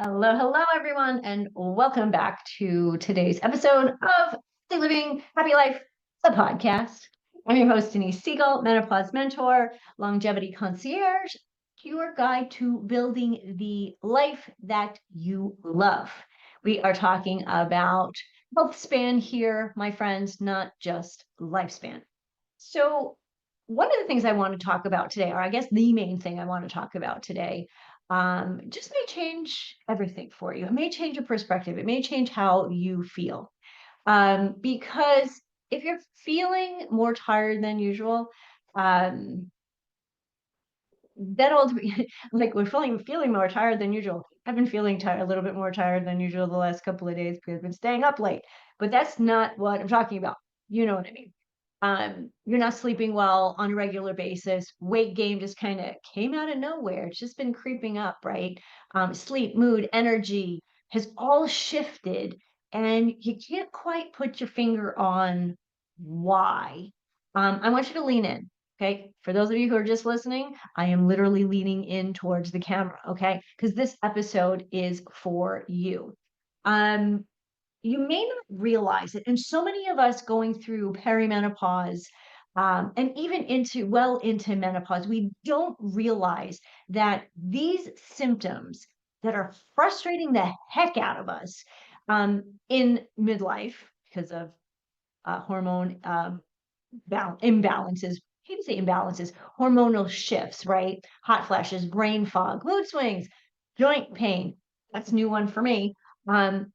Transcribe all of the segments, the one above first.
Hello, hello, everyone, and welcome back to today's episode of Healthy Living Happy Life, the podcast. I'm your host, Denise Siegel, menopause mentor, longevity concierge, your guide to building the life that you love. We are talking about health span here, my friends, not just lifespan. So, one of the things I want to talk about today, or I guess the main thing I want to talk about today, just may change everything for you. It may change your perspective. It may change how you feel. Because if you're feeling more tired than usual, um, that'll like we're feeling more tired than usual. I've been feeling tired, a little bit more tired than usual the last couple of days because I've been staying up late. But that's not what I'm talking about. You know what I mean? You're not sleeping well on a regular basis. Weight gain just kind of came out of nowhere. It's just been creeping up, right? Sleep, mood, energy has all shifted, and you can't quite put your finger on why. I want you to lean in. Okay. For those of you who are just listening, I am literally leaning in towards the camera. Okay. Because this episode is for you. Um, you may not realize it. And so many of us going through perimenopause, and even into menopause, we don't realize that these symptoms that are frustrating the heck out of us in midlife because of hormone imbalances. I hate to say imbalances, hormonal shifts, right? Hot flashes, brain fog, mood swings, joint pain. That's a new one for me. Um,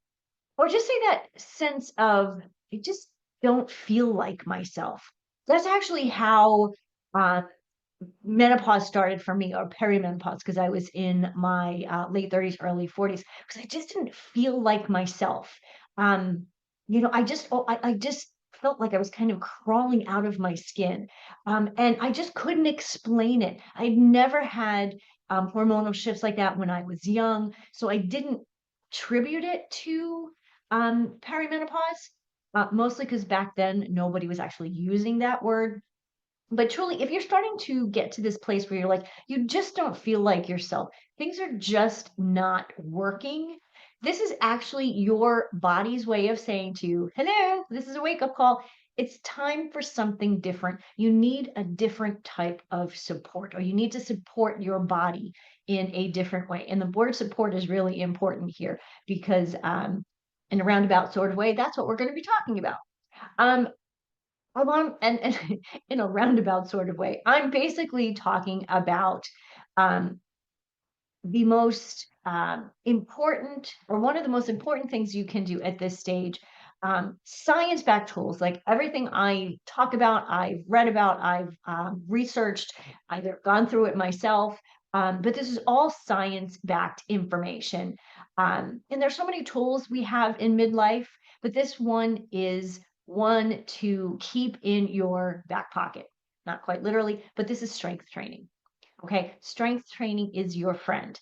or just say that sense of I just don't feel like myself. That's actually how uh, menopause started for me, or perimenopause, because I was in my late 30s, early 40s, because I just didn't feel like myself. Um, I just felt like I was kind of crawling out of my skin, and I just couldn't explain it. I'd never had hormonal shifts like that when I was young, so I didn't attribute it to perimenopause. Mostly because back then nobody was actually using that word, but truly, if you're starting to get to this place where you're like, you just don't feel like yourself, things are just not working. This is actually your body's way of saying to you, hello, this is a wake up call. It's time for something different. You need a different type of support, or you need to support your body in a different way. And the word support is really important here because, in a roundabout sort of way, that's what we're going to be talking about. Um, I want, and in a roundabout sort of way, I'm basically talking about um, the most important, or one of the most important things you can do at this stage. Science-backed tools, like everything I talk about, I've read about, I've researched, either gone through it myself. But this is all science-backed information. And there's so many tools we have in midlife, but this one is one to keep in your back pocket. Not quite literally, but this is strength training. Okay, strength training is your friend.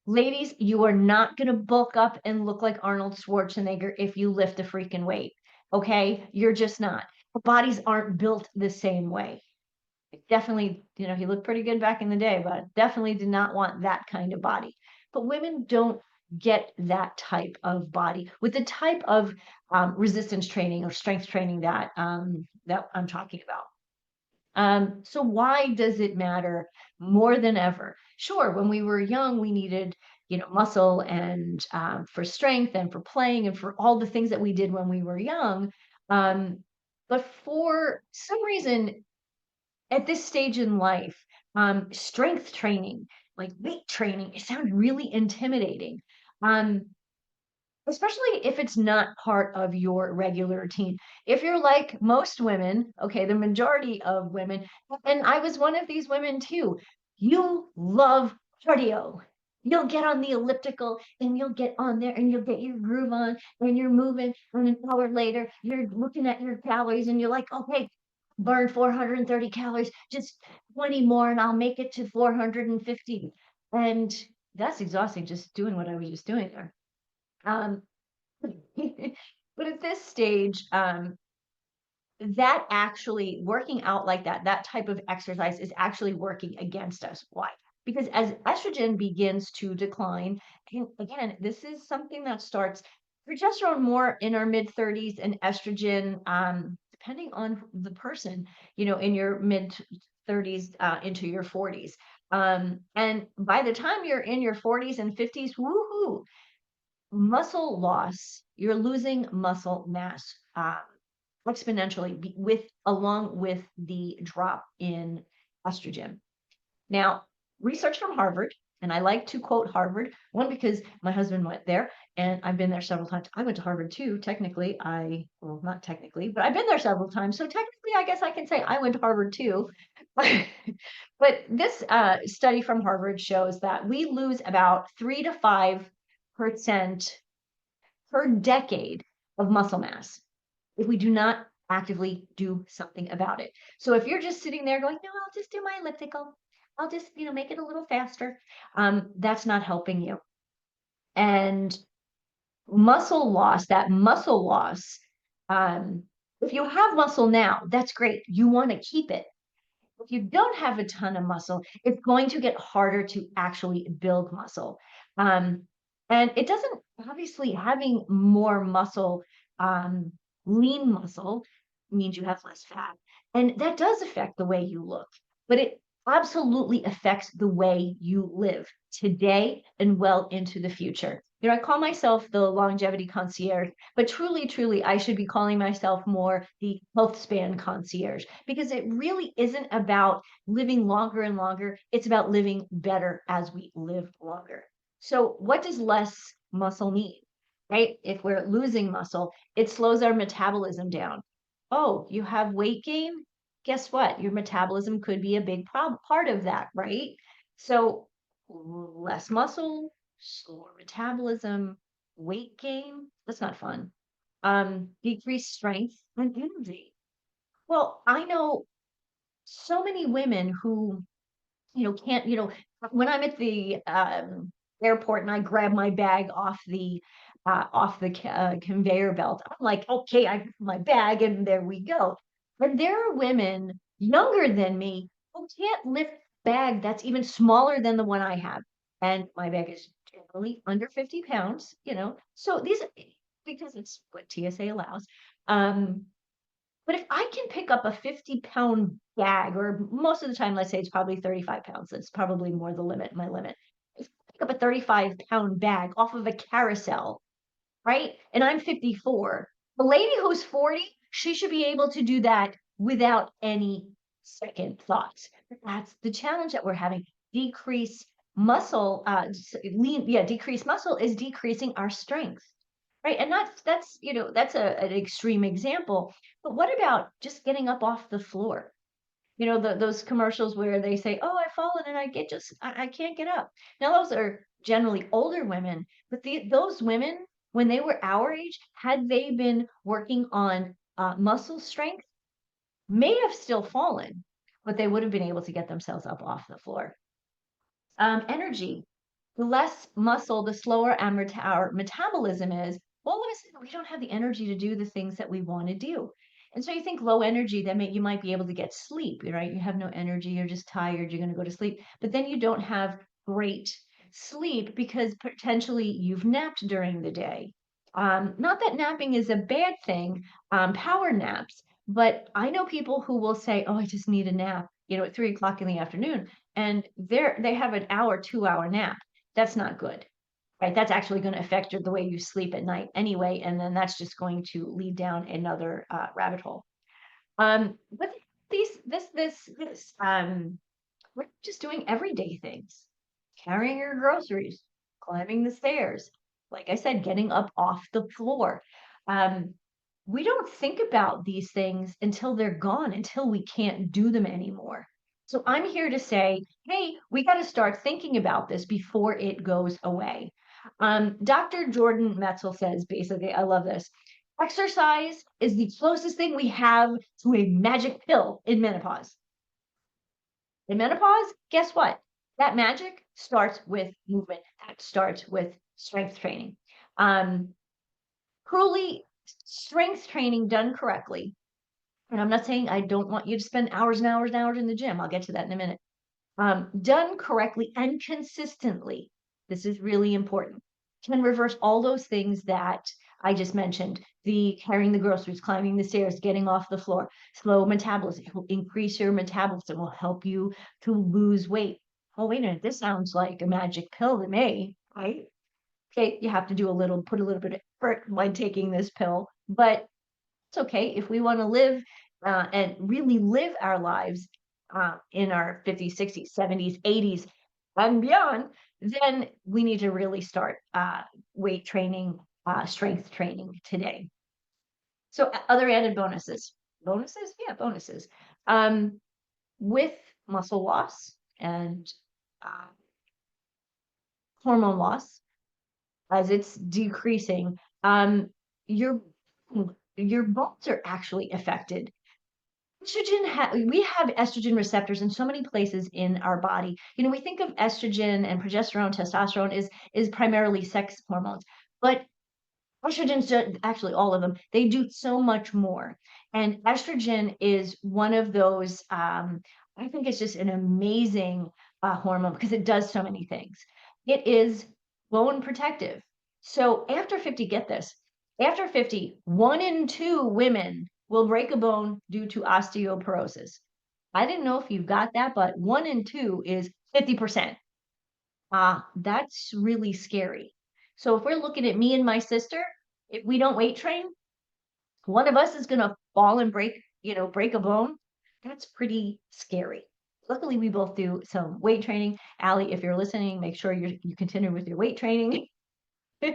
Ladies, you are not going to bulk up and look like Arnold Schwarzenegger if you lift a freaking weight. Okay, you're just not. Our bodies aren't built the same way. Definitely, he looked pretty good back in the day, but definitely did not want that kind of body. But women don't get that type of body with the type of resistance training or strength training that I'm talking about. So why does it matter more than ever? Sure, when we were young, we needed, muscle and for strength and for playing and for all the things that we did when we were young. Um, but for some reason, at this stage in life, strength training, like weight training, it sounds really intimidating. Um, Especially if it's not part of your regular routine. If you're like most women, okay, the majority of women, and I was one of these women too, you love cardio. You'll get on the elliptical and you'll get on there and you'll get your groove on and you're moving. And an hour later, you're looking at your calories and you're like, okay, burn 430 calories, just 20 more and I'll make it to 450. And that's exhausting, just doing what I was just doing there. Um, but at this stage, that actually working out like that type of exercise is actually working against us. Why? because as estrogen begins to decline, and again, this is something that starts progesterone more in our mid 30s and estrogen, depending on the person, in your mid 30s into your 40s. And by the time you're in your 40s and 50s, woohoo, muscle loss, you're losing muscle mass exponentially along with the drop in estrogen. Now, research from Harvard, and I like to quote Harvard, one, because my husband went there and I've been there several times. I went to Harvard too, technically. Well, not technically, but I've been there several times. So technically, I guess I can say I went to Harvard too. But this study from Harvard shows that we lose about 3 to 5% per decade of muscle mass if we do not actively do something about it. So if you're just sitting there going, no, I'll just do my elliptical. I'll just, make it a little faster. That's not helping you. And that muscle loss, um, if you have muscle now, that's great. You want to keep it. If you don't have a ton of muscle, it's going to get harder to actually build muscle. Um, and it doesn't, obviously, having more muscle, um, lean muscle means you have less fat. And that does affect the way you look, but it absolutely affects the way you live today and well into the future. I call myself the longevity concierge, but truly, truly, I should be calling myself more the health span concierge, because it really isn't about living longer and longer. It's about living better as we live longer. So, what does less muscle mean, right? If we're losing muscle, it slows our metabolism down. Oh, you have weight gain? Guess what? Your metabolism could be a big part of that, right? So, less muscle, slower metabolism, weight gain, that's not fun. Decreased strength and energy. Well, I know so many women who, can't, when I'm at the airport and I grab my bag off the conveyor belt, I'm like, okay, I got my bag and there we go. But there are women younger than me who can't lift a bag that's even smaller than the one I have. And my bag is generally under 50 pounds, So because it's what TSA allows. Um, but if I can pick up a 50-pound bag, or most of the time, let's say it's probably 35 pounds, that's probably more the limit, my limit. If I pick up a 35-pound bag off of a carousel, right? And I'm 54. The lady who's 40, she should be able to do that without any second thoughts. That's the challenge that we're having. Decrease muscle, decrease muscle is decreasing our strength. Right. And that's an extreme example. But what about just getting up off the floor? Those commercials where they say, "Oh, I've fallen and I can't get up." Now, those are generally older women, but those women, when they were our age, had they been working on muscle strength, may have still fallen, but they would have been able to get themselves up off the floor. Energy. The less muscle, the slower our metabolism is. All of a sudden, we don't have the energy to do the things that we want to do. And so you think low energy, you might be able to get sleep, right? You have no energy, you're just tired, you're going to go to sleep. But then you don't have great sleep because potentially you've napped during the day. Not that napping is a bad thing, power naps, but I know people who will say, "Oh, I just need a nap," at 3 o'clock in the afternoon, and they have an hour, 2 hour nap. That's not good, right? That's actually going to affect the way you sleep at night anyway, and then that's just going to lead down another rabbit hole. But we're just doing everyday things, carrying your groceries, climbing the stairs, like I said, getting up off the floor. Um, we don't think about these things until they're gone, until we can't do them anymore. So I'm here to say, hey, we got to start thinking about this before it goes away. Dr. Jordan Metzel says, basically, I love this. Exercise is the closest thing we have to a magic pill in menopause. In menopause, guess what? That magic starts with movement. That starts with strength training. Truly, strength training done correctly. And I'm not saying I don't want you to spend hours and hours and hours in the gym. I'll get to that in a minute. done correctly and consistently, this is really important, can reverse all those things that I just mentioned. The carrying the groceries, climbing the stairs, getting off the floor, slow metabolism. It will increase your metabolism, will help you to lose weight. Oh, wait a minute, this sounds like a magic pill to me, right? Okay, you have to put a little bit of effort when taking this pill, but it's okay if we want to live and really live our lives in our 50s, 60s, 70s, 80s, and beyond, then we need to really start weight training, strength training today. So other added bonuses, bonuses, yeah, bonuses. Um, with muscle loss and uh, hormone loss, as it's decreasing, your your bones are actually affected. We have estrogen receptors in so many places in our body. You know, we think of estrogen and progesterone, testosterone is primarily sex hormones, but estrogens, actually all of them, they do so much more. And estrogen is one of those, I think it's just an amazing hormone because it does so many things. It is bone protective. So after 50, get this, after 50, 1 in 2 women will break a bone due to osteoporosis. I didn't know if you got that, but 1 in 2 is 50%. That's really scary. So if we're looking at me and my sister, if we don't weight train, one of us is gonna fall and break a bone. That's pretty scary. Luckily, we both do some weight training. Allie, if you're listening, make sure you continue with your weight training. And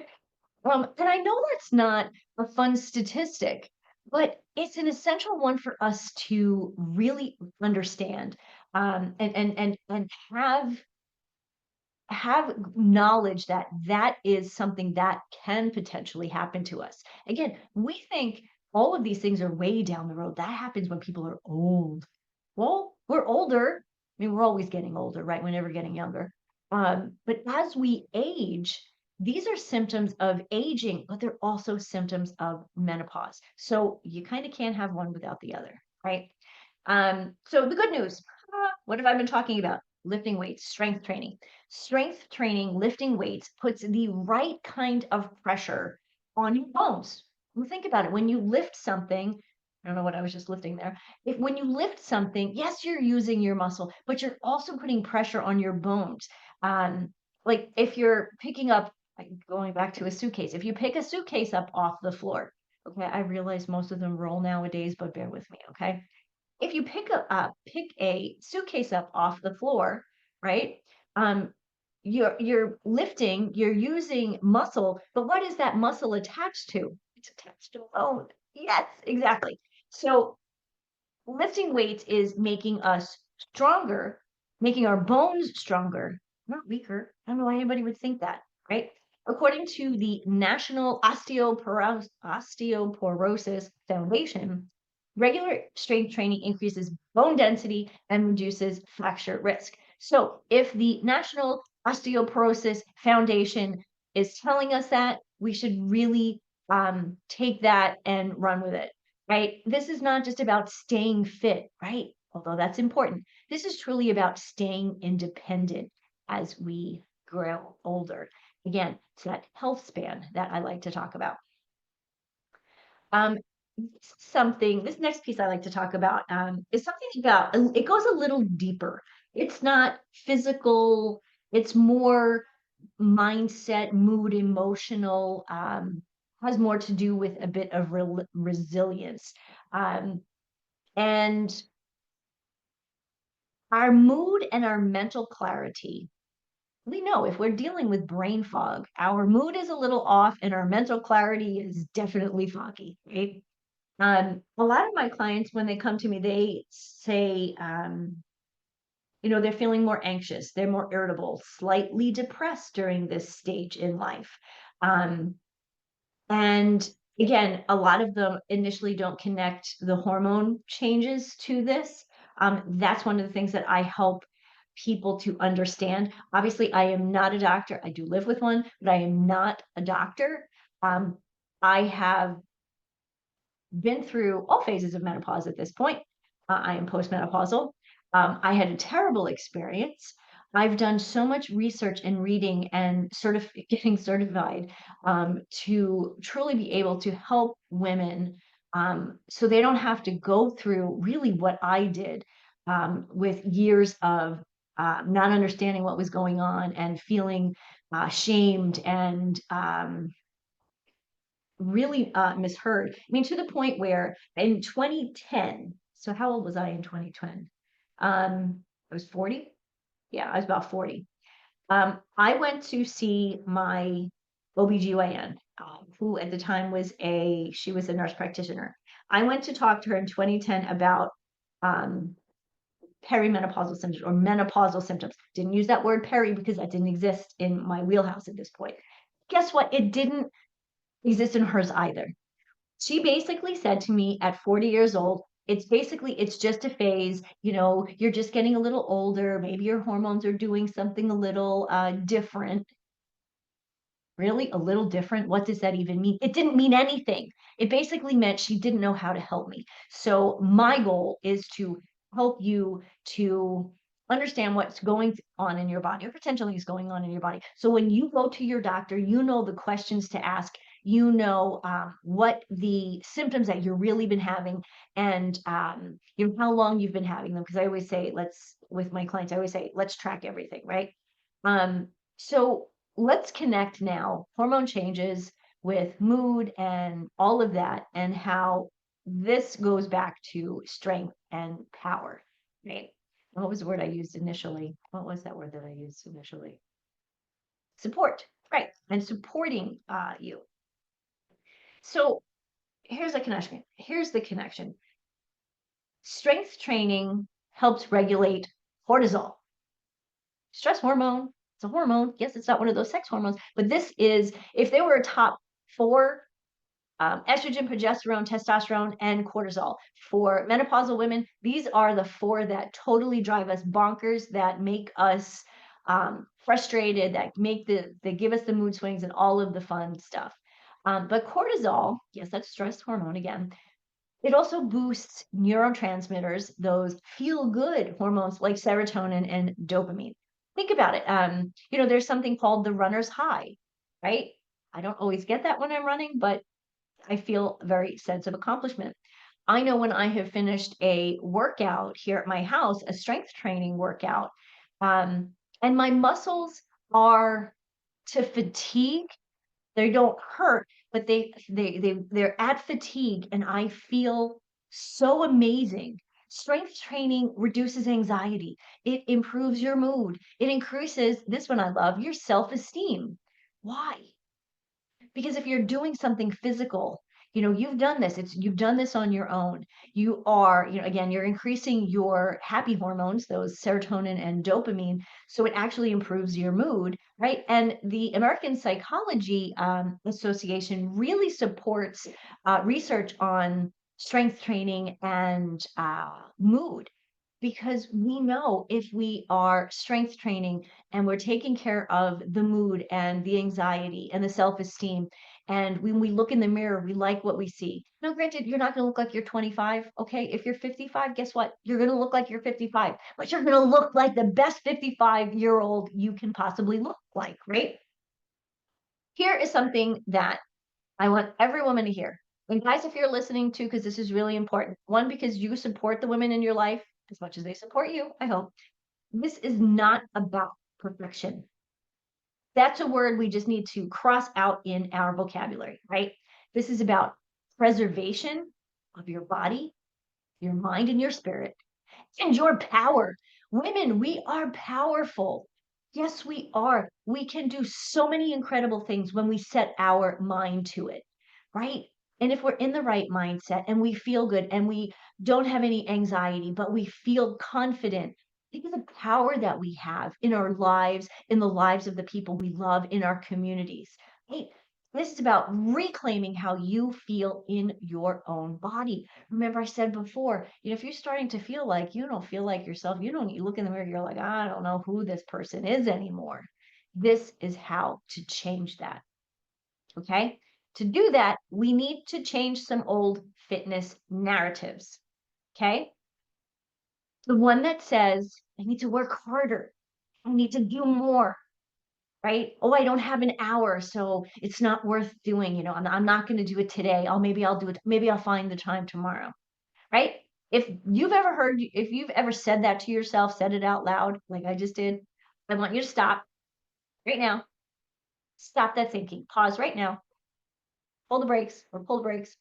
I know that's not a fun statistic, but it's an essential one for us to really understand and have knowledge that that is something that can potentially happen to us. Again, we think all of these things are way down the road. That happens when people are old. Well, we're older. I mean, we're always getting older, right? We're never getting younger. But as we age, these are symptoms of aging, but they're also symptoms of menopause. So you kind of can't have one without the other, right? So the good news, what have I been talking about? Lifting weights, strength training. Strength training, lifting weights puts the right kind of pressure on your bones. You think about it. When you lift something, I don't know what I was just lifting there. If when you lift something, yes, you're using your muscle, but you're also putting pressure on your bones. Like if you're picking up, like going back to a suitcase, if you pick a suitcase up off the floor, okay, I realize most of them roll nowadays, but bear with me, okay? If you pick a suitcase up off the floor, right? Um, you're lifting, you're using muscle, but what is that muscle attached to? It's attached to bone. Yes, exactly. So lifting weights is making us stronger, making our bones stronger, not weaker. I don't know why anybody would think that, right? According to the National Osteoporosis Foundation, regular strength training increases bone density and reduces fracture risk. So if the National Osteoporosis Foundation is telling us that, we should really take that and run with it, right? This is not just about staying fit, right? Although that's important. This is truly about staying independent as we grow older. Again, it's that health span that I like to talk about. Um, this next piece I like to talk about is something about, it goes a little deeper. It's not physical, it's more mindset, mood, emotional, has more to do with a bit of resilience. Um, and our mood and our mental clarity, we know if we're dealing with brain fog, our mood is a little off and our mental clarity is definitely foggy, right? A lot of my clients, when they come to me, they say, they're feeling more anxious, they're more irritable, slightly depressed during this stage in life. Um, and again, a lot of them initially don't connect the hormone changes to this. That's one of the things that I help people to understand. Obviously, I am not a doctor. I do live with one, but I am not a doctor. I have been through all phases of menopause at this point. I am postmenopausal. I had a terrible experience. I've done so much research and reading and getting certified to truly be able to help women so they don't have to go through really what I did with years of not understanding what was going on and feeling shamed and really misheard. I mean, to the point where in 2010, so how old was I in 2010? I was 40. Yeah, I was about 40. I went to see my OBGYN, who at the time she was a nurse practitioner. I went to talk to her in 2010 about um, perimenopausal symptoms or menopausal symptoms. Didn't use that word peri because that didn't exist in my wheelhouse at this point. Guess what? It didn't exist in hers either. She basically said to me at 40 years old, it's just a phase, you're just getting a little older, maybe your hormones are doing something a little different. Really? A little different? What does that even mean? It didn't mean anything. It basically meant she didn't know how to help me. So my goal is to help you to understand what's going on in your body or potentially is going on in your body. So when you go to your doctor, you know the questions to ask, what the symptoms that you've really been having and how long you've been having them. Because I always say, with my clients, I always say, let's track everything, right? So let's connect now hormone changes with mood and all of that, and how this goes back to strength and power, right? What was the word I used initially? What was that word that I used initially? Support, right? And supporting you. So here's the connection. Strength training helps regulate cortisol, stress hormone. It's a hormone. Yes, it's not one of those sex hormones, but this is, if there were a top four, estrogen, progesterone, testosterone, and cortisol for menopausal women, these are the four that totally drive us bonkers, that make us frustrated, that give us the mood swings and all of the fun stuff. But cortisol, yes, that's stress hormone again. It also boosts neurotransmitters, those feel good hormones like serotonin and dopamine. Think about it. There's something called the runner's high, right? I don't always get that when I'm running, but I feel a very sense of accomplishment. I know when I have finished a workout here at my house, a strength training workout, and my muscles are to fatigue, they don't hurt, but they're at fatigue, and I feel so amazing. Strength training reduces anxiety. It improves your mood. It increases, this one I love, your self-esteem. Why? Because if you're doing something physical, you've done this on your own. You are, again, you're increasing your happy hormones, those serotonin and dopamine, so it actually improves your mood, right? And the American Psychology Association really supports research on strength training and mood, because we know if we are strength training and we're taking care of the mood and the anxiety and the self-esteem, and when we look in the mirror, we like what we see. Now, granted, you're not going to look like you're 25. Okay. If you're 55, guess what? You're going to look like you're 55, but you're going to look like the best 55-year-old you can possibly look like, right? Here is something that I want every woman to hear. And guys, if you're listening too, because this is really important, one, because you support the women in your life as much as they support you, I hope. This is not about perfection. That's a word we just need to cross out in our vocabulary, right? This is about preservation of your body, your mind, and your spirit, and your power. Women, we are powerful. Yes, we are. We can do so many incredible things when we set our mind to it, right? And if we're in the right mindset and we feel good and we don't have any anxiety, but we feel confident, think of the power that we have in our lives, in the lives of the people we love, in our communities, right? This is about reclaiming how you feel in your own body. Remember, I said before, if you're starting to feel like you don't feel like yourself, you look in the mirror, you're like, I don't know who this person is anymore. This is how to change that. Okay. To do that, we need to change some old fitness narratives. Okay. The one that says, I need to work harder. I need to do more, right? Oh, I don't have an hour, so it's not worth doing. I'm not going to do it today. Maybe I'll do it. Maybe I'll find the time tomorrow, right? If you've ever said that to yourself, said it out loud, like I just did, I want you to stop right now. Stop that thinking. Pause right now. Pull the brakes or pull the brakes.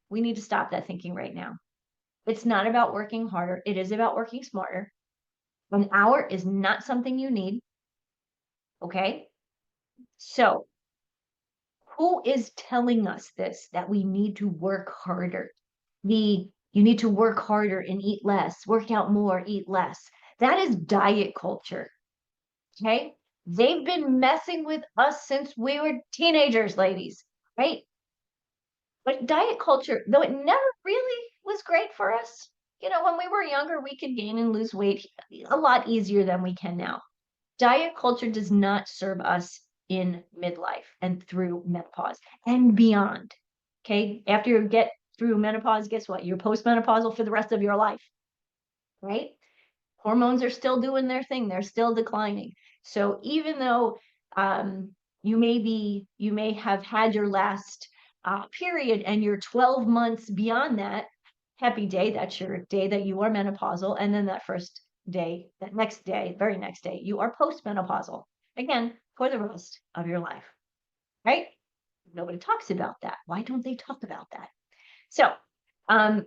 We need to stop that thinking right now. It's not about working harder. It is about working smarter. An hour is not something you need. Okay. So who is telling us this, that we need to work harder? You need to work harder and eat less, work out more, eat less. That is diet culture. Okay. They've been messing with us since we were teenagers, ladies, right? But diet culture, though it never really was great for us, when we were younger, we could gain and lose weight a lot easier than we can now. Diet culture does not serve us in midlife and through menopause and beyond. Okay. After you get through menopause, guess what? You're postmenopausal for the rest of your life, right? Hormones are still doing their thing, they're still declining. So even though you may have had your last period and you're 12 months beyond that, happy day, that's your day that you are menopausal. And then that first day, that next day, very next day, you are postmenopausal again for the rest of your life, right? Nobody talks about that. Why don't they talk about that? So um,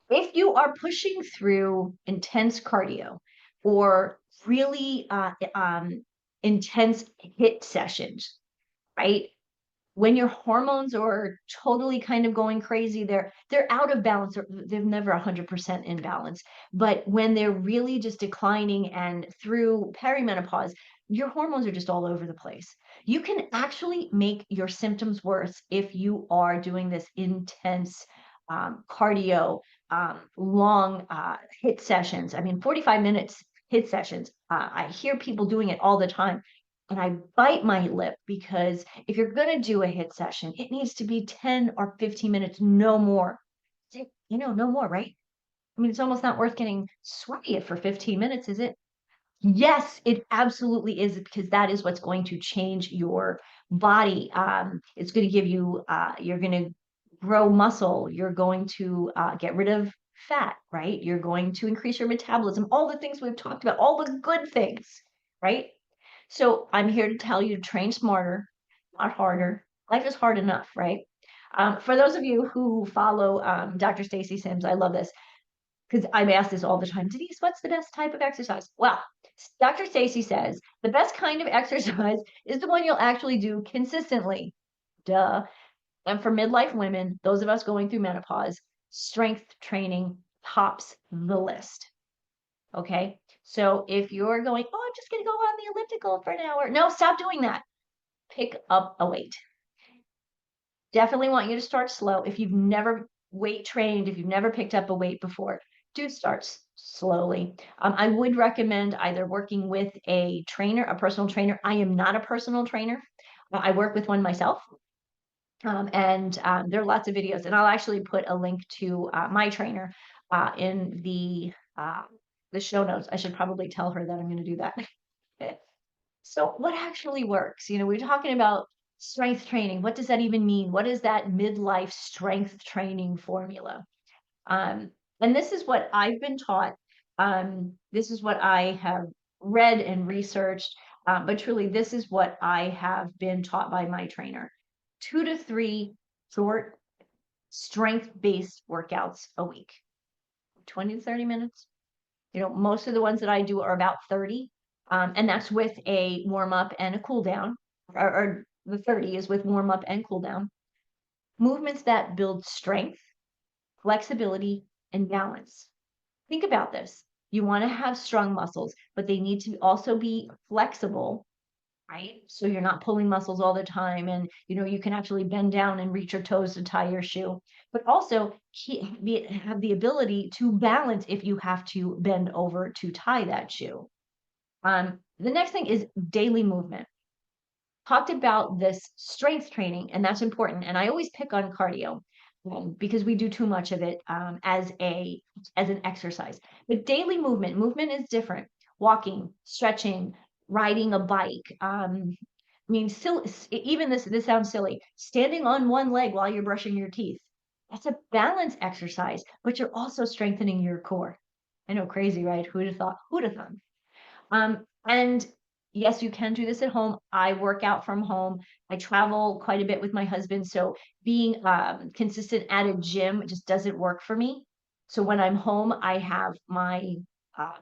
if you are pushing through intense cardio or really intense hit sessions, right? When your hormones are totally kind of going crazy, they're out of balance, or they're never 100% in balance. But when they're really just declining and through perimenopause, your hormones are just all over the place. You can actually make your symptoms worse if you are doing this intense cardio, long hit sessions. I mean, 45 minutes hit sessions. I hear people doing it all the time. And I bite my lip because if you're going to do a hit session, it needs to be 10 or 15 minutes, no more. No more, right? I mean, it's almost not worth getting sweaty for 15 minutes, is it? Yes, it absolutely is, because that is what's going to change your body. It's going to give you, you're going to grow muscle. You're going to get rid of fat, right? You're going to increase your metabolism, all the things we've talked about, all the good things, right? So I'm here to tell you to train smarter, not harder. Life is hard enough, right? For those of you who follow Dr. Stacy Sims, I love this because I'm asked this all the time. Denise, what's the best type of exercise? Well, Dr. Stacy says the best kind of exercise is the one you'll actually do consistently. Duh. And for midlife women, those of us going through menopause, strength training tops the list. Okay. So if you're going, oh, I'm just going to go on the elliptical for an hour. No, stop doing that. Pick up a weight. Definitely want you to start slow. If you've never weight trained, if you've never picked up a weight before, do start slowly. I would recommend either working with a trainer, a personal trainer. I am not a personal trainer. I work with one myself. And there are lots of videos, and I'll actually put a link to my trainer in the show notes. I should probably tell her that I'm going to do that. So what actually works? We're talking about strength training. What does that even mean? What is that midlife strength training formula? And this is what I've been taught. This is what I have read and researched. But truly, this is what I have been taught by my trainer. 2 to 3 short strength-based workouts a week, 20 to 30 minutes. Most of the ones that I do are about 30. And that's with a warm up and a cool down, or the 30 is with warm up and cool down. Movements that build strength, flexibility, and balance. Think about this. You want to have strong muscles, but they need to also be flexible, right? So you're not pulling muscles all the time, and you can actually bend down and reach your toes to tie your shoe, but also have the ability to balance if you have to bend over to tie that shoe. The next thing is daily movement. Talked about this strength training, and that's important. And I always pick on cardio. because we do too much of it as an exercise. But daily movement is different. Walking, stretching, riding a bike. I mean, even this sounds silly. Standing on one leg while you're brushing your teeth. That's a balance exercise, but you're also strengthening your core. I know, crazy, right? Who'd have thought? Who'd have thought? And yes, you can do this at home. I work out from home. I travel quite a bit with my husband, so being consistent at a gym just doesn't work for me. So when I'm home, I have my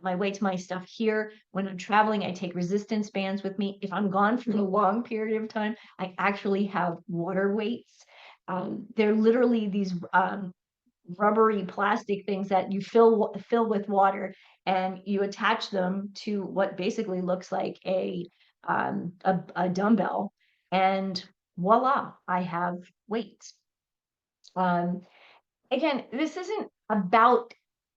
weights, my stuff here. When I'm traveling, I take resistance bands with me. If I'm gone for a long period of time, I actually have water weights. They're literally these rubbery plastic things that you fill with water, and you attach them to what basically looks like a dumbbell, and voila, I have weights. Um, Again, this isn't about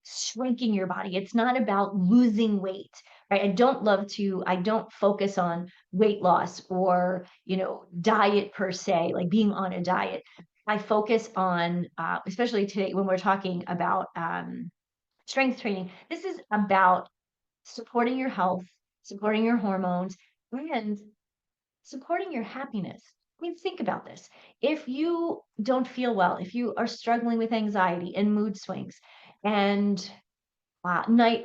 shrinking your body. It's not about losing weight, right? I don't focus on weight loss or, diet per se, like being on a diet. I focus on, especially today when we're talking about strength training, this is about supporting your health, supporting your hormones, and supporting your happiness. I mean, think about this. If you don't feel well, if you are struggling with anxiety and mood swings and uh, night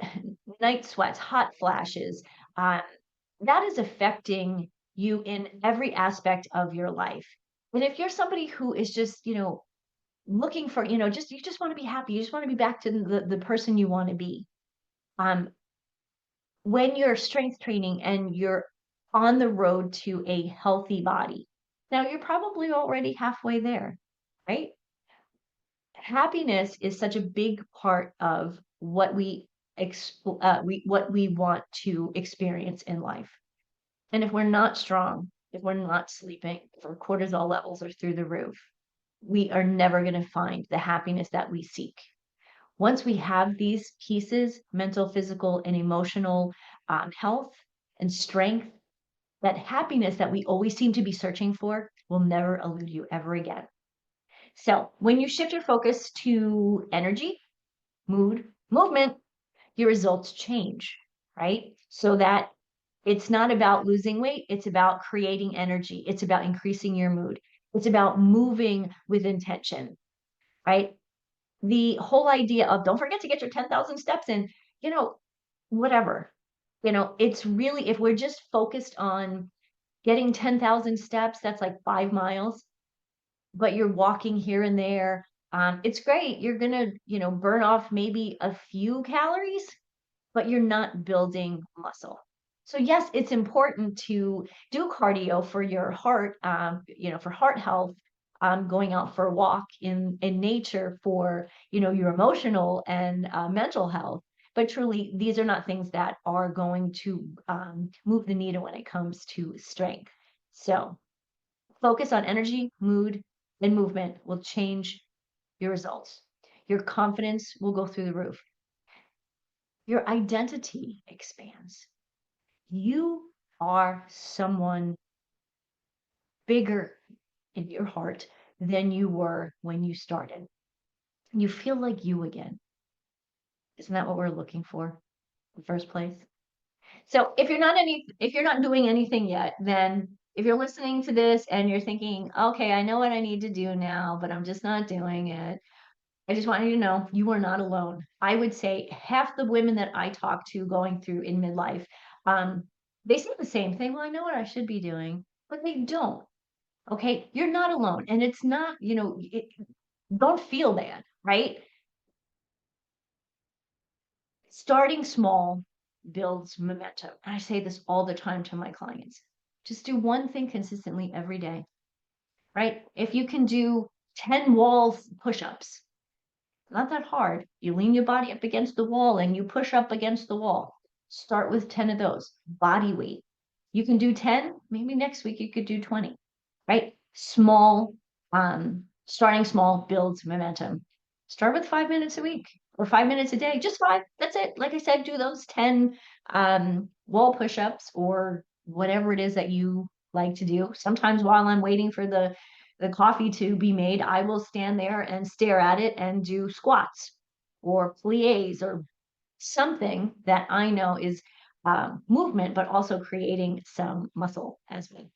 night sweats, hot flashes, uh, that is affecting you in every aspect of your life. And if you're somebody who is just, looking for, just you just want to be happy, you just want to be back to the person you want to be. Um, when you're strength training and you're on the road to a healthy body, now you're probably already halfway there, right? Happiness is such a big part of what we want to experience in life. And if we're not strong, if we're not sleeping, if our cortisol levels are through the roof, we are never going to find the happiness that we seek. Once we have these pieces, mental, physical, and emotional health and strength, that happiness that we always seem to be searching for will never elude you ever again. So when you shift your focus to energy, mood, movement, your results change, right? So that it's not about losing weight, it's about creating energy, it's about increasing your mood, it's about moving with intention, right? The whole idea of don't forget to get your 10,000 steps in, you know, whatever. It's really, if we're just focused on getting 10,000 steps, that's like 5 miles, but you're walking here and there. It's great. You're going to, burn off maybe a few calories, but you're not building muscle. So yes, it's important to do cardio for your heart, for heart health, going out for a walk in nature for, your emotional and mental health. But truly, these are not things that are going to move the needle when it comes to strength. So focus on energy, mood, and movement will change your results. Your confidence will go through the roof. Your identity expands. You are someone bigger in your heart than you were when you started. You feel like you again. Isn't that what we're looking for in the first place? So if you're not doing anything yet, then if you're listening to this and you're thinking, okay, I know what I need to do now, but I'm just not doing it. I just want you to know you are not alone. I would say half the women that I talk to going through in midlife, um, they say the same thing. Well, I know what I should be doing, but they don't. Okay, you're not alone, and it's not, don't feel bad, right? Starting small builds momentum. And I say this all the time to my clients. Just do one thing consistently every day, right? If you can do 10 walls push-ups, not that hard. You lean your body up against the wall and you push up against the wall. Start with 10 of those. Body weight. You can do 10, maybe next week you could do 20, right? Starting small builds momentum. Start with 5 minutes a week or 5 minutes a day, just five. That's it. Like I said, do those 10 wall push-ups or whatever it is that you like to do. Sometimes while I'm waiting for the the coffee to be made, I will stand there and stare at it and do squats or plies or something that I know is movement, but also creating some muscle as well.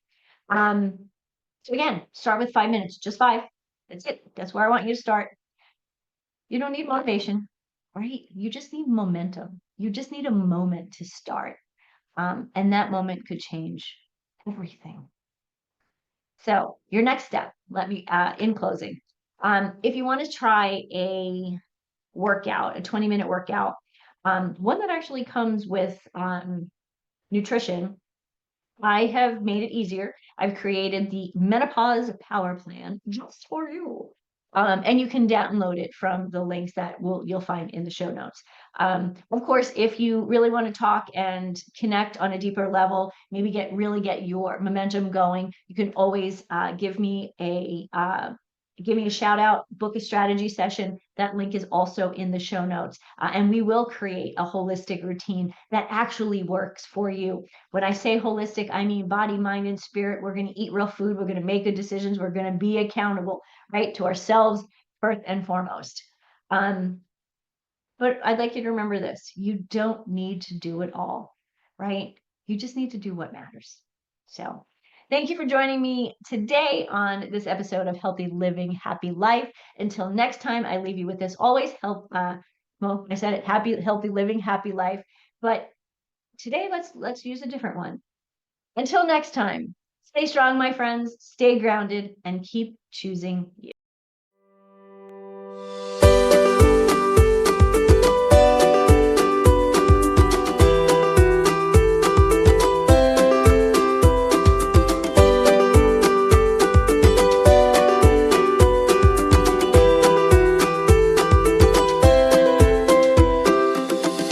So again, start with 5 minutes, just 5. That's it. That's where I want you to start. You don't need motivation, right? You just need momentum. You just need a moment to start. And that moment could change everything. So your next step, let me, in closing, if you want to try a workout, a 20-minute workout, one that actually comes with nutrition, I have made it easier. I've created the Menopause Power Plan just for you. And you can download it from the links that you'll find in the show notes. Of course, if you really want to talk and connect on a deeper level, maybe really get your momentum going, you can always give me a shout out, book a strategy session. That link is also in the show notes. And we will create a holistic routine that actually works for you. When I say holistic, I mean body, mind, and spirit. We're going to eat real food. We're going to make good decisions. We're going to be accountable, right, to ourselves first and foremost. But I'd like you to remember this. You don't need to do it all, right? You just need to do what matters. So thank you for joining me today on this episode of Healthy Living, Happy Life. Until next time, I leave you with this. Always help. Well, I said it, healthy living, happy life. But today, let's use a different one. Until next time, stay strong, my friends, stay grounded, and keep choosing you.